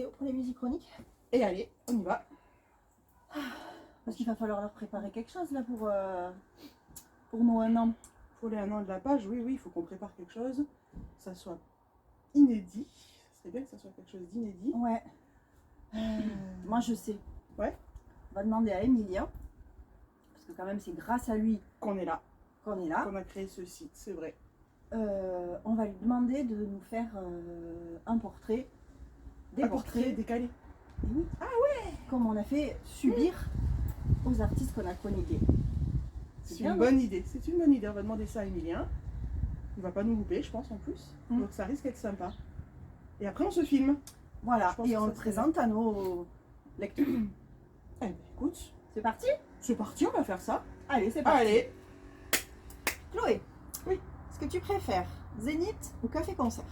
vidéo pour les musiques chroniques. Et allez, on y va. Parce qu'il va falloir leur préparer quelque chose là pour nos 1 an. Pour les 1 an de la page, oui, il faut qu'on prépare quelque chose, que ça soit inédit. Ce serait bien que ça soit quelque chose d'inédit. Ouais. Moi je sais. Ouais. On va demander à Emilia, parce que quand même c'est grâce à lui Qu'on est là, qu'on est là. qu'on a créé ce site, c'est vrai. On va lui demander de nous faire un portrait. Des portraits décalés. Et oui. Ah ouais. Comme on a fait subir aux artistes qu'on a chroniqués. C'est une bonne idée. C'est une bonne idée. On va demander ça à Emilien. Il va pas nous louper, je pense, en plus. Donc ça risque d'être sympa. Et après, on se filme. Voilà. Et on le présente à nos lecteurs. Eh bien, écoute. C'est parti? C'est parti, on va faire ça. Allez, c'est parti. Allez. Chloé. Oui. Est-ce que tu préfères Zénith ou café-concert?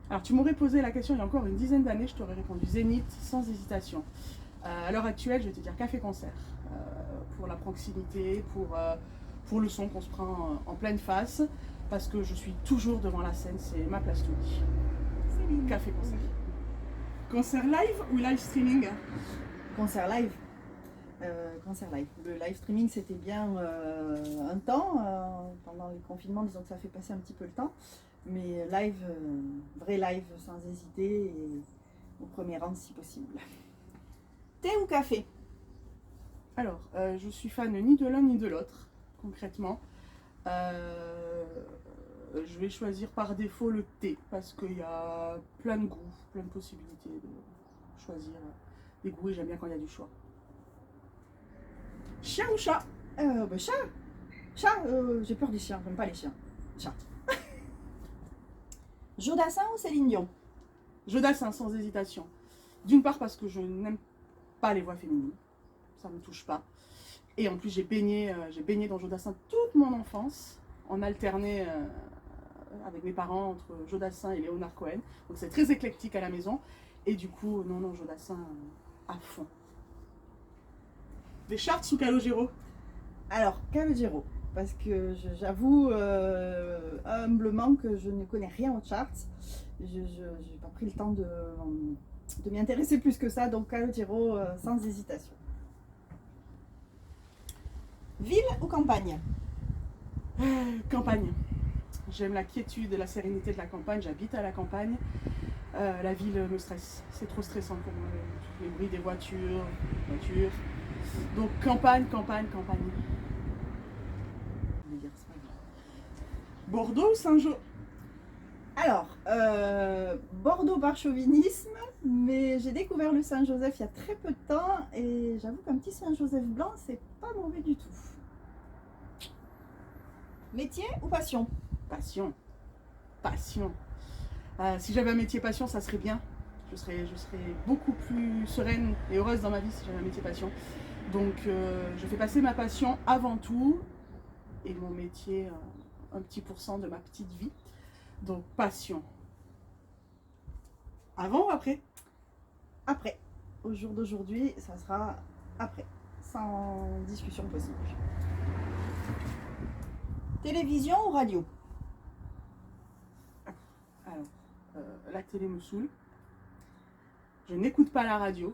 Alors, tu m'aurais posé la question il y a encore une dizaine d'années, je t'aurais répondu Zénith sans hésitation. À l'heure actuelle, je vais te dire café-concert. Pour la proximité, pour le son qu'on se prend en pleine face, parce que je suis toujours devant la scène, c'est ma place tout dit. Café-concert. Concert live ou live streaming? Concert live. Concert live. Le live streaming c'était bien un temps, pendant le confinement, disons que ça fait passer un petit peu le temps, mais live, vrai live sans hésiter et au premier rang si possible. Thé ou café? Alors, je suis fan ni de l'un ni de l'autre, concrètement. Je vais choisir par défaut le thé, parce qu'il y a plein de goûts, plein de possibilités de choisir des goûts, et j'aime bien quand il y a du choix. Chien ou chat? Chat. Chat, j'ai peur des chiens, j'aime pas les chiens. Chat. Jodassin ou Céline Dion? Jodassin, sans hésitation. D'une part parce que je n'aime pas les voix féminines, ça me touche pas. Et en plus j'ai baigné dans Jodassin toute mon enfance, en alterné avec mes parents entre Jodassin et Léonard Cohen. Donc c'est très éclectique à la maison. Et du coup, non, Jodassin à fond. Des Charts ou Calogero? Alors, Calogero, parce que j'avoue humblement que je ne connais rien aux charts. Je n'ai pas pris le temps de m'y intéresser plus que ça, donc Calogero sans hésitation. Ville ou campagne? Campagne. J'aime la quiétude et la sérénité de la campagne, j'habite à la campagne. La ville me stresse, c'est trop stressant pour moi, les bruits des voitures. Donc campagne. Bordeaux ou Saint-Jean? Alors, Bordeaux par chauvinisme, mais j'ai découvert le Saint-Joseph il y a très peu de temps et j'avoue qu'un petit Saint-Joseph blanc, c'est pas mauvais du tout. Métier ou passion? Passion. Si j'avais un métier passion, ça serait bien. Je serais beaucoup plus sereine et heureuse dans ma vie si j'avais un métier passion. Donc je fais passer ma passion avant tout et mon métier un petit pourcent de ma petite vie. Donc passion. Avant ou après? Après. Au jour d'aujourd'hui, ça sera après. Sans discussion possible. Télévision ou radio? Alors, la télé me saoule. Je n'écoute pas la radio.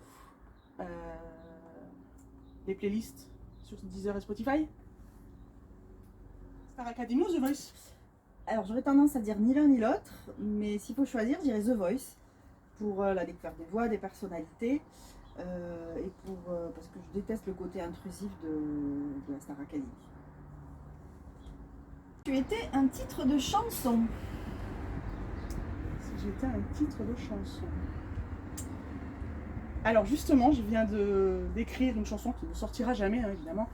Les playlists sur Deezer et Spotify. Star Academy ou The Voice? Alors j'aurais tendance à dire ni l'un ni l'autre, mais s'il faut choisir, je dirais The Voice pour la découverte des voix, des personnalités, et parce que je déteste le côté intrusif de la Star Academy. Tu étais un titre de chanson. Si j'étais un titre de chanson. Alors justement, je viens d'écrire une chanson qui ne sortira jamais, hein, évidemment,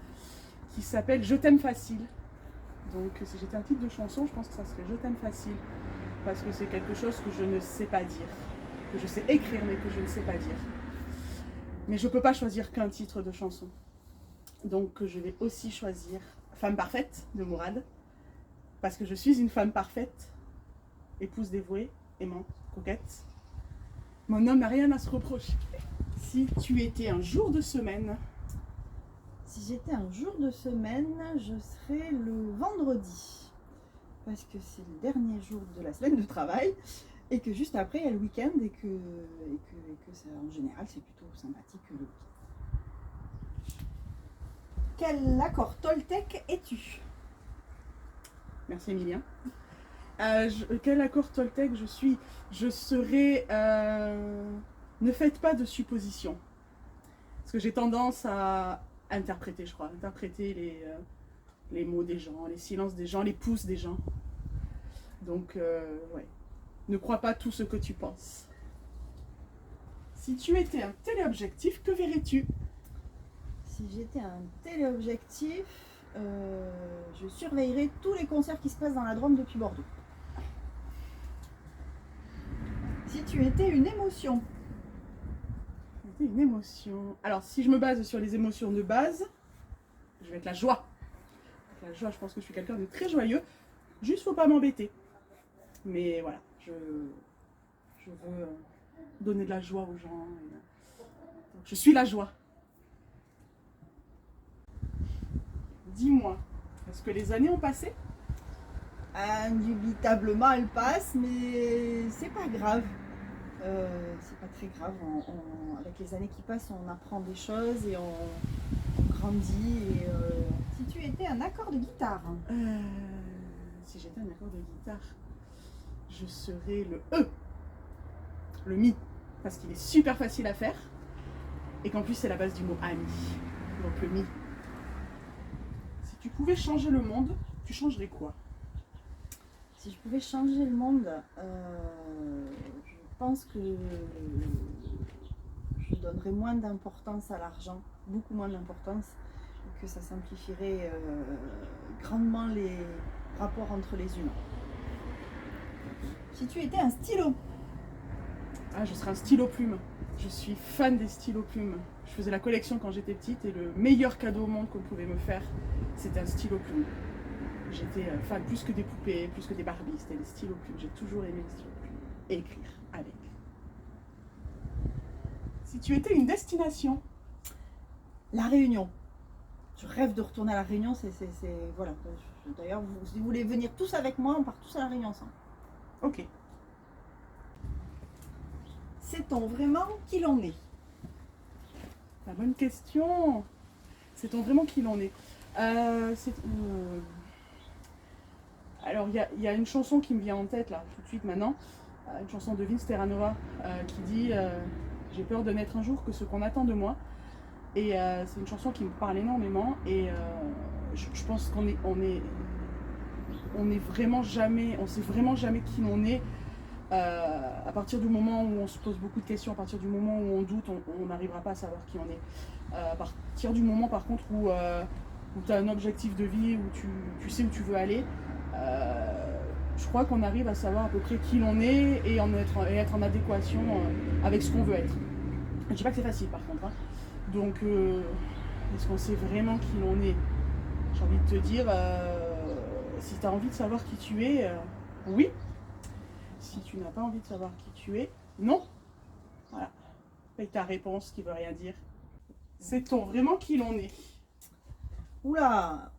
qui s'appelle Je t'aime facile. Donc si j'étais un titre de chanson, je pense que ça serait Je t'aime facile. Parce que c'est quelque chose que je ne sais pas dire. Que je sais écrire mais que je ne sais pas dire. Mais je ne peux pas choisir qu'un titre de chanson. Donc je vais aussi choisir Femme parfaite de Mourad. Parce que je suis une femme parfaite, épouse dévouée, aimante, coquette. Mon homme n'a rien à se reprocher. Si tu étais un jour de semaine. Si j'étais un jour de semaine, je serais le vendredi. Parce que c'est le dernier jour de la semaine de travail. Et que juste après, il y a le week-end et que ça, en général, c'est plutôt sympathique le week-end. Quel accord Toltec es-tu? Merci Emilien. Quel accord Toltec je suis? Je serai... ne faites pas de suppositions. Parce que j'ai tendance à interpréter, je crois. Interpréter les mots des gens, les silences des gens, les pouces des gens. Donc, ouais. Ne crois pas tout ce que tu penses. Si tu étais un téléobjectif, que verrais-tu? Si j'étais un téléobjectif, je surveillerais tous les concerts qui se passent dans la Drôme depuis Bordeaux. Si tu étais une émotion. Une émotion. Alors, si je me base sur les émotions de base, je vais être la joie. La joie, je pense que je suis quelqu'un de très joyeux. Juste, faut pas m'embêter. Mais voilà, je veux donner de la joie aux gens. Donc, je suis la joie. Dis-moi, est-ce que les années ont passé? Indubitablement, elles passent, mais c'est pas grave. C'est pas très grave. Avec les années qui passent, on apprend des choses et on grandit. Et, si tu étais un accord de guitare. Si j'étais un accord de guitare, je serais le E, le Mi, parce qu'il est super facile à faire et qu'en plus c'est la base du mot ami. Donc le Mi. Si tu pouvais changer le monde, tu changerais quoi? Si je pouvais changer le monde, je pense que je donnerais moins d'importance à l'argent, beaucoup moins d'importance, et que ça simplifierait grandement les rapports entre les humains. Si tu étais un stylo. Je serais un stylo plume. Je suis fan des stylos plumes. Je faisais la collection quand j'étais petite et le meilleur cadeau au monde qu'on pouvait me faire, c'était un stylo plume. J'étais fan plus que des poupées, plus que des Barbies, c'était les stylos plumes. J'ai toujours aimé les stylos plumes. Et écrire avec. Si tu étais une destination? La Réunion. Je rêve de retourner à la Réunion, voilà. D'ailleurs, si vous voulez venir tous avec moi, on part tous à la Réunion ensemble. Ok. Sait-on vraiment qui l'on est? La bonne question. Sait-on vraiment qui l'on est? Alors, il y a une chanson qui me vient en tête, là, tout de suite maintenant. Une chanson de Vince Terranova qui dit j'ai peur de n'être un jour que ce qu'on attend de moi. Et c'est une chanson qui me parle énormément. Et je pense qu'on est vraiment jamais, on sait vraiment jamais qui l'on est. À partir du moment où on se pose beaucoup de questions, à partir du moment où on doute, on n'arrivera pas à savoir qui on est. À partir du moment par contre où tu as un objectif de vie, où tu sais où tu veux aller, je crois qu'on arrive à savoir à peu près qui l'on est et être en adéquation avec ce qu'on veut être. Je ne dis pas que c'est facile par contre. Hein. Donc, est-ce qu'on sait vraiment qui l'on est? J'ai envie de te dire, si tu as envie de savoir qui tu es, oui. Si tu n'as pas envie de savoir qui tu es, non. Voilà. Paye ta réponse qui veut rien dire. Sait-on vraiment qui l'on est? Oula,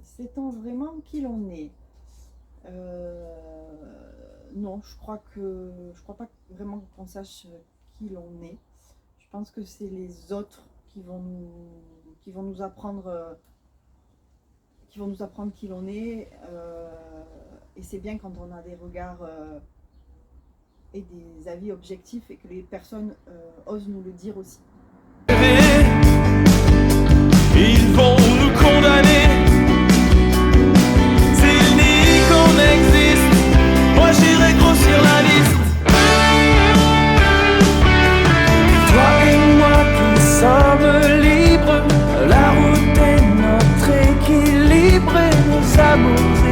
sait-on vraiment qui l'on est? Non, je crois pas vraiment qu'on sache qui l'on est. Je pense que c'est les autres qui vont nous apprendre qui l'on est. Et c'est bien quand on a des regards et des avis objectifs et que les personnes osent nous le dire aussi. Ils vont nous condamner. S'ils nient qu'on existe, moi j'irai grossir la liste. Toi et moi qui sommes libres, la route est notre équilibre et nos amours